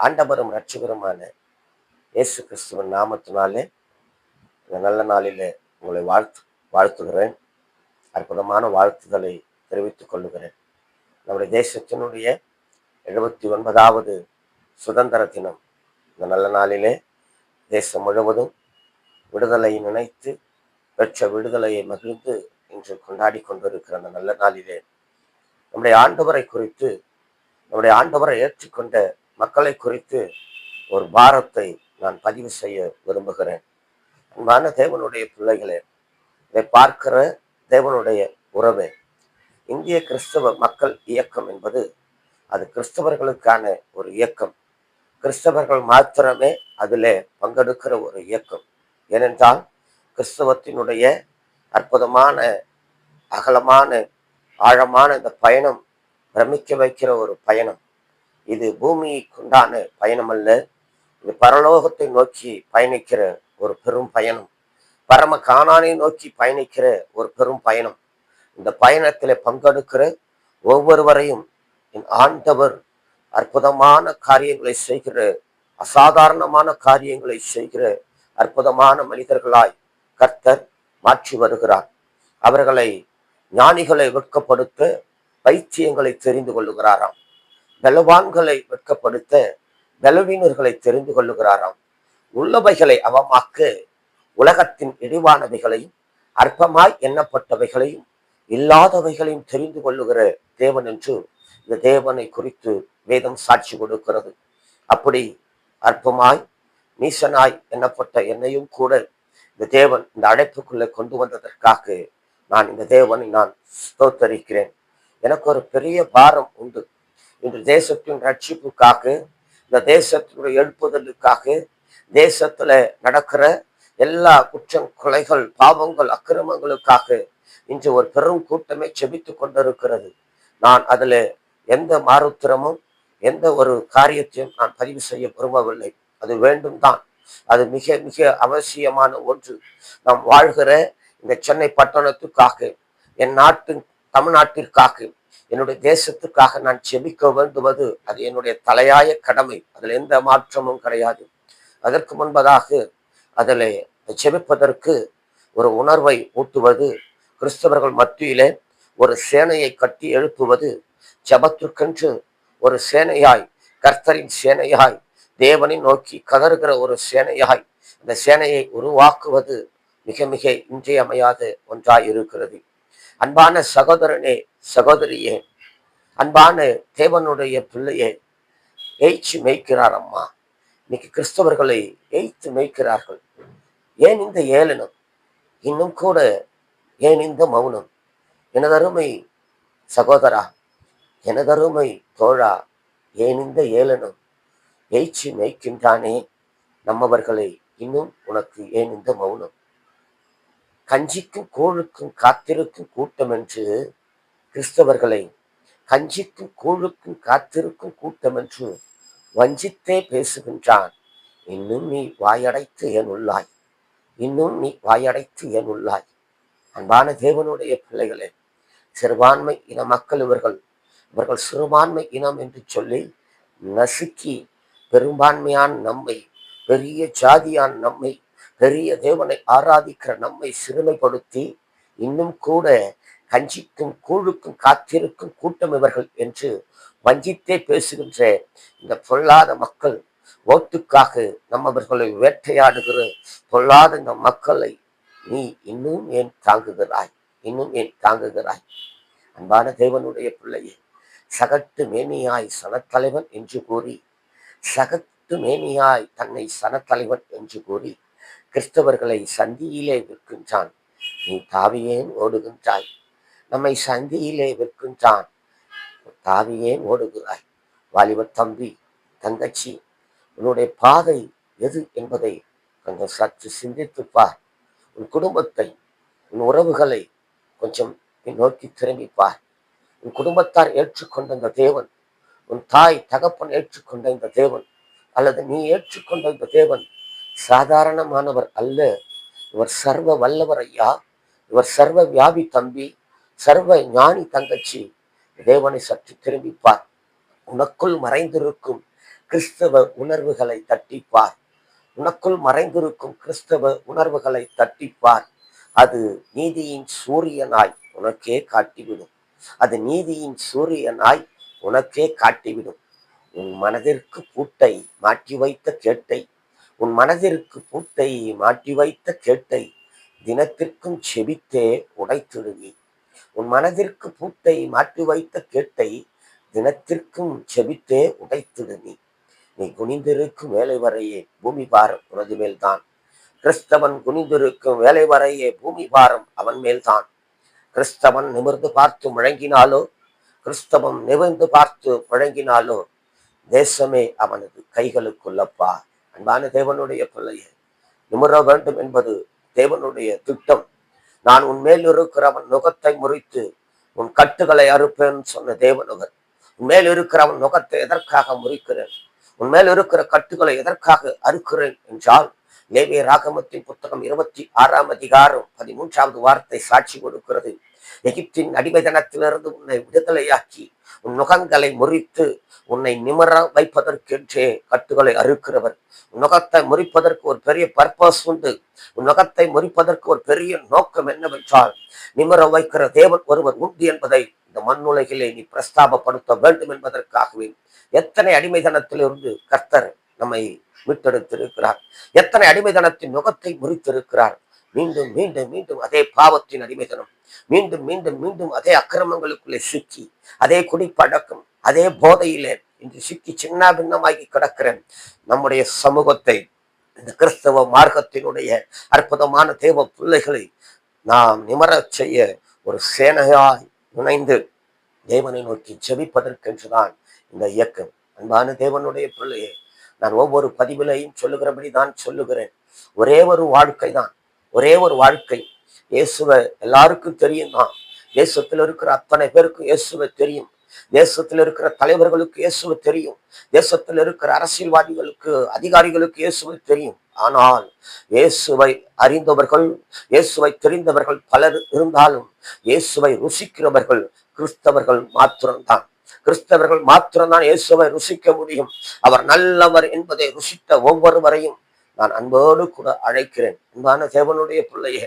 ஆண்டவரும் இரட்சகருமான இயேசு கிறிஸ்துவின் நாமத்தினாலே இந்த நல்ல நாளிலே உங்களை வாழ்த்துகிறேன். அற்புதமான வாழ்த்துதலை தெரிவித்துக் கொள்ளுகிறேன். நம்முடைய தேசத்தினுடைய 79வது சுதந்திர தினம். இந்த நல்ல நாளிலே தேசம் முழுவதும் விடுதலையை நினைத்து பெற்ற விடுதலையை மகிழ்ந்து இன்று கொண்டாடி கொண்டிருக்கிற அந்த நல்ல நாளிலே நம்முடைய ஆண்டவரை குறித்து, நம்முடைய ஆண்டவரை ஏற்றுக்கொண்ட மக்களை குறித்து ஒரு பாரத்தை நான் பதிவு செய்ய விரும்புகிறேன். அன்பான தேவனுடைய பிள்ளைகளே, இதை பார்க்கிற தேவனுடைய உறவே, இந்திய கிறிஸ்தவ மக்கள் இயக்கம் என்பது அது கிறிஸ்தவர்களுக்கான ஒரு இயக்கம். கிறிஸ்தவர்கள் மாத்திரமே அதிலே பங்கெடுக்கிற ஒரு இயக்கம். ஏனென்றால் கிறிஸ்தவத்தினுடைய அற்புதமான அகலமான ஆழமான இந்த பயணம் பிரமிக்க வைக்கிற ஒரு பயணம். இது பூமிக்குண்டான பயணம் அல்ல, இது பரலோகத்தை நோக்கி பயணிக்கிற ஒரு பெரும் பயணம், பரம கானானை நோக்கி பயணிக்கிற ஒரு பெரும் பயணம். இந்த பயணத்தில் பங்கெடுக்கிற ஒவ்வொருவரையும் என் ஆண்டவர் அற்புதமான காரியங்களை செய்கிற, அசாதாரணமான காரியங்களை செய்கிற அற்புதமான மனிதர்களாய் கர்த்தர் மாற்றி வருகிறார். அவர்களை ஞானிகளை வெட்கப்படுத்த பைத்தியங்களை தெரிந்து கொள்ளுகிறாராம். பலவான்களை வெட்கப்படுத்த பலவீனர்களை தெரிந்து கொள்ளுகிறாராம். உள்ளவைகளை அவமாக்க உலகத்தின் இழிவானவைகளையும் அற்பமாய் எண்ணப்பட்டவைகளையும் இல்லாதவைகளையும் தெரிந்து கொள்ளுகிற தேவன் என்று இந்த தேவனை குறித்து வேதம் சாட்சி கொடுக்கிறது. அப்படி அற்பமாய் நீசனாய் எண்ணப்பட்ட என்னையும் கூட இந்த தேவன் இந்த அழைப்புக்குள்ளே கொண்டு வந்ததற்காக நான் இந்த தேவனை நான் ஸ்தோத்தரிக்கிறேன். எனக்கு ஒரு பெரிய பாரம் உண்டு. இன்று தேசத்தின் ரட்சிப்புக்காக, இந்த தேசத்தினுடைய எழுப்புதலுக்காக, தேசத்துல நடக்கிற எல்லா குற்றம் கொலைகள் பாவங்கள் அக்கிரமங்களுக்காக இன்று ஒரு பெரும் கூட்டமே செபித்து கொண்டிருக்கிறது. நான் அதுல எந்த மாறுத்திரமும் எந்த ஒரு காரியத்தையும் நான் பதிவு செய்ய விரும்பவில்லை. அது வேண்டும் தான், அது மிக மிக அவசியமான ஒன்று. நாம் வாழ்கிற இந்த சென்னை பட்டணத்துக்காக, என் தமிழ்நாட்டிற்காக, என்னுடைய தேசத்துக்காக நான் செபிக்க வேண்டுவது அது என்னுடைய தலையாய கடமை. அதில் எந்த மாற்றமும் கிடையாது. அதற்கு முன்பதாக அதில் செபிப்பதற்கு ஒரு உணர்வை ஊட்டுவது, கிறிஸ்தவர்கள் மத்தியிலே ஒரு சேனையை கட்டி எழுப்புவது, ஜெபத்திற்கென்று ஒரு சேனையாய், கர்த்தரின் சேனையாய், தேவனை நோக்கி கதறுகிற ஒரு சேனையாய் இந்த சேனையை உருவாக்குவது மிக மிக இன்றியமையாத ஒன்றாய் இருக்கிறது. அன்பான சகோதரனே, சகோதரியே, அன்பான தேவனுடைய பிள்ளையே, எய்ச்சி மேய்க்கிறார் அம்மா. இன்னைக்கு கிறிஸ்தவர்களை எய்த்து மேய்க்கிறார்கள். ஏன் இந்த ஏளனம்? இன்னும் கூட ஏன் இந்த மௌனம்? எனதருமை சகோதரா, எனதருமை தோழா, ஏன் இந்த ஏளனம்? எய்ச்சி மேய்க்கின்றானே நம்மவர்களை, இன்னும் உனக்கு ஏன் இந்த மௌனம்? கஞ்சிக்கும் கூழுக்கும் காத்திருக்கும் கூட்டம் என்று கிறிஸ்தவர்களை, கஞ்சிக்கும் கூழுக்கும் காத்திருக்கும் கூட்டம் என்று வஞ்சித்தே பேசுகின்றான். இன்னும் நீ வாயடைத்து ஏன் உள்ளாய்? இன்னும் நீ வாயடைத்து ஏன் உள்ளாய்? அன்பான தேவனுடைய பிள்ளைகளே, சிறுபான்மை இன மக்கள் இவர்கள் சிறுபான்மை இனம் என்று சொல்லி நசுக்கி பெரும்பான்மையான நம்மை, பெரிய ஜாதியான நம்மை, பெரிய தேவனை ஆராதிக்கிற நம்மை சிறுமைப்படுத்தி இன்னும் கூட கஞ்சிக்கும் கூழுக்கும் காத்திருக்கும் கூட்டம் இவர்கள் என்று வஞ்சித்தே பேசுகின்ற இந்த பொல்லாத மக்கள், ஓட்டுக்காக நம்மவர்களை வேட்டையாடுகிற பொல்லாத இந்த மக்களை நீ இன்னும் ஏன் தாங்குகிறாய்? இன்னும் ஏன் தாங்குகிறாய்? அன்பான தேவனுடைய பிள்ளையே, சகட்டு மேனியாய் சனத்தலைவன் என்று கூறி, சகட்டு மேனியாய் தன்னை சனத்தலைவன் என்று கூறி கிறிஸ்தவர்களை சந்தியிலே விற்கின்றான். நீ தாவியேன் ஓடுகின்றாய்? நம்மை சந்தியிலே விற்கின்றான், தாவியேன் ஓடுகிறாய்? வாலிப தம்பி, தங்கச்சி, உன்னுடைய பாதை எது என்பதை கொஞ்சம் சற்று சிந்தித்துப்பார். உன் குடும்பத்தை, உன் உறவுகளை கொஞ்சம் நோக்கி திரும்பிப்பார். உன் குடும்பத்தார் ஏற்றுக்கொண்ட இந்த தேவன், உன் தாய் தகப்பன் ஏற்றுக்கொண்ட இந்த தேவன், அல்லது நீ ஏற்றுக்கொண்ட இந்த தேவன் சாதாரணமானவர் அல்ல. இவர் சர்வ வல்லவர் ஐயா, இவர் சர்வ வியாபி தம்பி, சர்வ ஞானி தங்கச்சி. தேவனை சற்று திரும்பிப்பார். உனக்குள் மறைந்திருக்கும் கிறிஸ்தவ உணர்வுகளை தட்டிப்பார். உனக்குள் மறைந்திருக்கும் கிறிஸ்தவ உணர்வுகளை தட்டிப்பார். அது நீதியின் சூரியனாய் உனக்கே காட்டிவிடும். அது நீதியின் சூரியனாய் உனக்கே காட்டிவிடும். உன் மனதிற்கு பூட்டை மாற்றி வைத்த கேட்டை, உன் மனதிற்கு பூட்டை மாற்றி வைத்த கேட்டை தினத்திற்கும் செபித்தே உடைத்திடுவி. உன் மனதிற்கு பூட்டை மாற்றி வைத்த கேட்டை தினத்திற்கும் செபித்தே உடைத்திடுவி. நீ குனிந்திருக்கும் வேலை வரையே பூமி பாரம் உனது மேல்தான். கிறிஸ்தவன் குனிந்திருக்கும் வேலை வரையே பூமி பாரம் அவன் மேல்தான். கிறிஸ்தவன் நிமிர்ந்து பார்த்து முழங்கினாலோ, கிறிஸ்தவன் நிமிர்ந்து பார்த்து முழங்கினாலோ தேசமே அவனது கைகளுக்குள்ளப்பா. அன்பான தேவனுடைய பிள்ளையே, நிமிர வேண்டும் என்பது தேவனுடைய திட்டம். நான் உன் மேல் இருக்கிறவன் நுகத்தை முறித்து உன் கட்டுகளை அறுப்பேன் சொன்ன தேவனுவர், உன்மேல் இருக்கிறவன் நுகத்தை எதற்காக முறிக்கிறேன், உன்மேல் இருக்கிற கட்டுகளை எதற்காக அறுக்கிறேன் என்றால், லேவிய ராகமத்தின் புத்தகம் 26ஆம் அதிகாரம் 13வது வார்த்தை சாட்சி கொடுக்கிறது. எகிப்தின் அடிமைத்தனத்திலிருந்து உன்னை விடுதலையாக்கி உன் நுகங்களை முறித்து உன்னை நிமிர வைப்பதற்கென்றே கட்டுகளை அறுக்கிறவர். உன் நுகத்தை முறிப்பதற்கு ஒரு பெரிய பர்பஸ் உண்டு. உன் நுகத்தை முறிப்பதற்கு ஒரு பெரிய நோக்கம் என்னவென்றால், நிமிர வைக்கிற தேவன் ஒருவர் உண்டு என்பதை இந்த மண்ணுலகிலே நீ பிரஸ்தாபப்படுத்த வேண்டும் என்பதற்காகவே எத்தனை அடிமைத்தனத்திலிருந்து கர்த்தர் நம்மை மீட்டெடுத்திருக்கிறார். எத்தனை அடிமைத்தனத்தின் நுகத்தை முறித்திருக்கிறார். மீண்டும் மீண்டும் மீண்டும் அதே பாவத்தின் அடிமைத்தனம், மீண்டும் மீண்டும் மீண்டும் அதே அக்கிரமங்களுக்குள்ளே சிக்கி, அதே குடிப்பழக்கம், அதே போதையிலே இன்று சிக்கி சின்ன பின்னமாகி கிடக்கிற நம்முடைய சமூகத்தை, இந்த கிறிஸ்தவ மார்க்கத்தினுடைய அற்புதமான தேவ பிள்ளைகளை நாம் நிமரச் செய்ய ஒரு சேனையாய் இணைந்து தேவனை நோக்கி ஜெபிப்பதற்கென்றுதான் இந்த இயக்கம். அன்பான தேவனுடைய பிள்ளையே, நான் ஒவ்வொரு பதிவிலையும் சொல்லுகிறபடி தான் சொல்லுகிறேன். ஒரே ஒரு வாழ்க்கை தான், ஒரே ஒரு வாழ்க்கை. இயேசுவை எல்லாருக்கும் தெரியும் தான். தேசத்தில் இருக்கிற அத்தனை பேருக்கும் இயேசுவை தெரியும். தேசத்தில் இருக்கிற தலைவர்களுக்கு இயேசுவை தெரியும். தேசத்தில் இருக்கிற அரசியல்வாதிகளுக்கு, அதிகாரிகளுக்கு இயேசுவை தெரியும். ஆனால் இயேசுவை அறிந்தவர்கள், இயேசுவை தெரிந்தவர்கள் பலர் இருந்தாலும் இயேசுவை ருசிக்கிறவர்கள் கிறிஸ்தவர்கள் மாத்திரம்தான். கிறிஸ்தவர்கள் மாத்திரம்தான் இயேசுவை ருசிக்க முடியும். அவர் நல்லவர் என்பதை ருசித்த ஒவ்வொருவரையும் நான் அன்போடு கூட அழைக்கிறேன். அன்பான தேவனுடைய பிள்ளையே,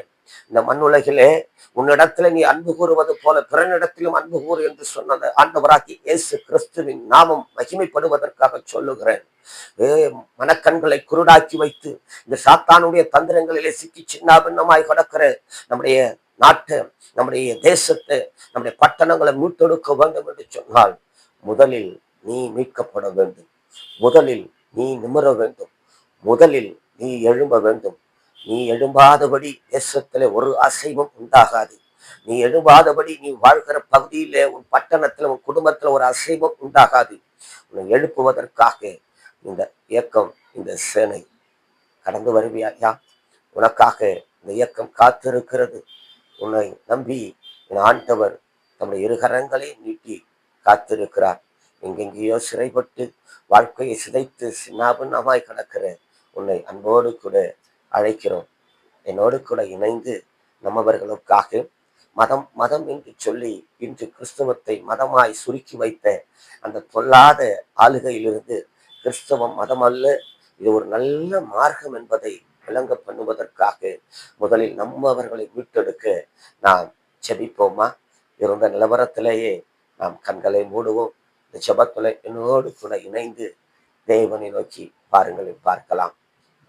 இந்த மண்ணுலகிலே உன்னிடத்துல நீ அன்பு கூறுவது போல பிறனிடத்திலும் அன்பு கூறு என்று சொன்னது ஆண்டவராகி இயேசு கிறிஸ்துவின் நாமம் மகிமைப்படுவதற்காக சொல்லுகிறேன். மனக்கண்களை குருடாக்கி வைத்து இந்த சாத்தானுடைய தந்திரங்களிலே சிக்கி சின்னாபின்னமாய் கிடக்கிற நம்முடைய நாட்டை, நம்முடைய தேசத்தை, நம்முடைய பட்டணங்களை மீட்டெடுக்க வேண்டும் என்று சொன்னால், முதலில் நீ மீட்கப்பட வேண்டும். முதலில் நீ நிமிர வேண்டும். முதலில் நீ எழும்ப வேண்டும். நீ எழும்பாதபடி தேசத்திலே ஒரு அசைவும் உண்டாகாது. நீ எழும்பாதபடி நீ வாழ்கிற பகுதியிலே, உன் பட்டணத்துல, உன் குடும்பத்துல ஒரு அசைவும் உண்டாகாது. உன்னை எழுப்புவதற்காக இந்த இயக்கம், இந்த சேனை கடந்து வருவியா? உனக்காக இந்த இயக்கம் காத்திருக்கிறது. உன்னை நம்பி என் ஆண்டவர் நம்முடைய இருகரங்களை நீட்டி காத்திருக்கிறார். எங்கெங்கேயோ சிறைப்பட்டு வாழ்க்கையை சிதைத்து சின்னாபின்னமாய் கிடக்கிற உன்னை அன்போடு கூட அழைக்கிறோம். என்னோடு கூட இணைந்து நம்மவர்களுக்காக மதம் மதம் என்று சொல்லி இன்று கிறிஸ்தவத்தை மதமாய் சுருக்கி வைத்த அந்த பொல்லாத ஆளுகையிலிருந்து, கிறிஸ்தவம் மதம் அல்ல, இது ஒரு நல்ல மார்க்கம் என்பதை விளங்க பண்ணுவதற்காக முதலில் நம்மவர்களை மீட்டெடுக்க நாம் ஜெபிப்போமா? இருந்த நிலவரத்திலேயே நாம் கண்களை மூடுவோம். இந்த ஜெபத்துல என்னோடு கூட இணைந்து தேவனை நோக்கி பாருங்களை பார்க்கலாம்.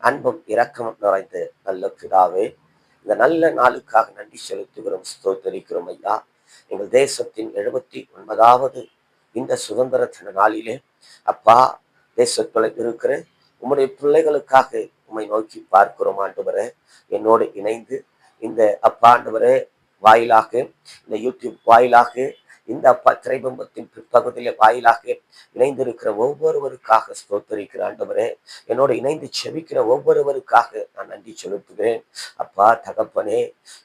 அன்பும் இரக்கமும் நிறைந்த நல்ல பிதாவே, இந்த நல்ல நாளுக்காக நன்றி செலுத்துகிறோம், ஸ்தோத்தரிக்கிறோம் ஐயா. எங்கள் தேசத்தின் 79வது இந்த சுதந்திர தின நாளிலே அப்பா, தேசத்துல இருக்கிற உம்முடைய பிள்ளைகளுக்காக உம்மை நோக்கி பார்க்கிறோம் ஆண்டவரே. என்னோடு இணைந்து இந்த அப்பா ஆண்டவரே வாயிலாக, இந்த யூடியூப் வாயிலாக, இந்த அப்பா திரைபம்பத்தின் பிற்பகுதியில வாயிலாக இணைந்திருக்கிற ஒவ்வொருவருக்காக ஸ்தோத்தரிக்கிற ஆண்டவரே. என்னோட இணைந்து செபிக்கிற ஒவ்வொருவருக்காக நான் நன்றி செலுத்துகிறேன். அப்பா தகப்பனே,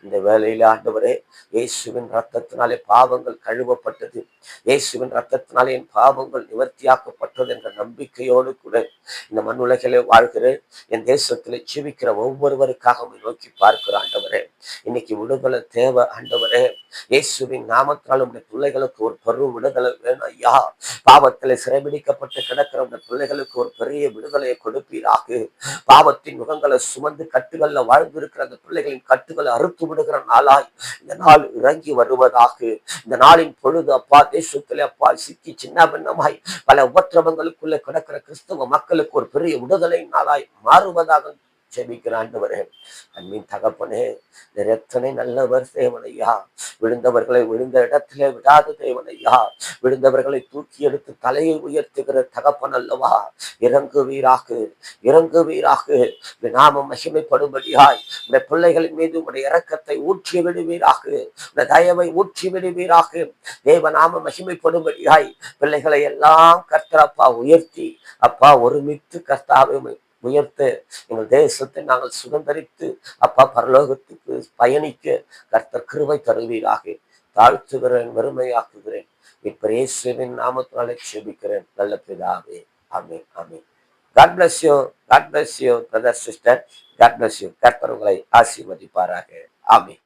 இந்த வேளையில ஆண்டவரே, இயேசுவின் ரத்தத்தினாலே பாவங்கள் கழுவப்பட்டது, இயேசுவின் ரத்தத்தினாலே என் பாவங்கள் நிவர்த்தியாக்கப்பட்டது என்ற நம்பிக்கையோடு கூட இந்த மண்ணுலகிலே வாழ்கிற என் தேசத்திலே ஜீவிக்கிற ஒவ்வொருவருக்காக நோக்கி பார்க்கிற ஆண்டவரே. இன்னைக்கு விடுதலை தேவை ஆண்டவரே. இயேசுவின் நாமத்தினால் உடைய பிள்ளைகள் பிள்ளைகளுக்கு ஒரு பெரும் விடுதலை வேணும் ஐயா. பாவத்தில் சிறைபிடிக்கப்பட்டு கிடக்கிற அந்த பிள்ளைகளுக்கு ஒரு பெரிய விடுதலையை கொடுப்பீராக. பாவத்தின் முகங்களை சுமந்து கட்டுகள்ல வாழ்ந்திருக்கிற அந்த பிள்ளைகளின் கட்டுகளை அறுத்து விடுகிற நாளாய் இந்த நாள் இறங்கி வருவதாக. இந்த நாளின் பொழுது அப்பா தேசத்திலே அப்பா சிக்கி சின்ன பின்னமாய் பல உபத்திரவங்களுக்குள்ள கிடக்கிற கிறிஸ்தவ மக்களுக்கு ஒரு பெரிய விடுதலை நாளாய் மாறுவதாக ஜெபிக்கிற ஆண்டவரே, அன்பின் தகப்பனே, எத்தனை நல்லவர் தேவனையா. விழுந்தவர்களை விழுந்த இடத்திலே விடாத தேவனையா. விழுந்தவர்களை தூக்கி எடுத்து தலையை உயர்த்துகிற தகப்பன் அல்லவா. இறங்குவீராக, இறங்குவீராக. நாமம் மகிமைப்படும்படியாய் இந்த பிள்ளைகளின் மீது உடைய இரக்கத்தை ஊற்றி விடுவீராக, இந்த தயவை ஊற்றி விடுவீராக. தேவநாம மகிமைப்படும்படியாய் பிள்ளைகளை எல்லாம் கர்த்தரப்பா உயர்த்தி அப்பா ஒருமித்து கர்த்தாவை உயர்த்த எங்கள் தேசத்தை நாங்கள் சுதந்திரித்து அப்பா பரலோகத்துக்கு பயணிக்க கர்த்தர் கிருபை தருவீராக. தாழ்த்துகிறேன், வறுமையாக்குகிறேன். இப்ப இயேசுவின் நாமத்தினாலே ஜெபிக்கிறேன் நல்ல பிதாவே. ஆமென், ஆமென். God bless you. God bless you, brother, sister. God bless you. கர்த்தர் உங்களை ஆசீர்வதிப்பாராக. ஆமென்.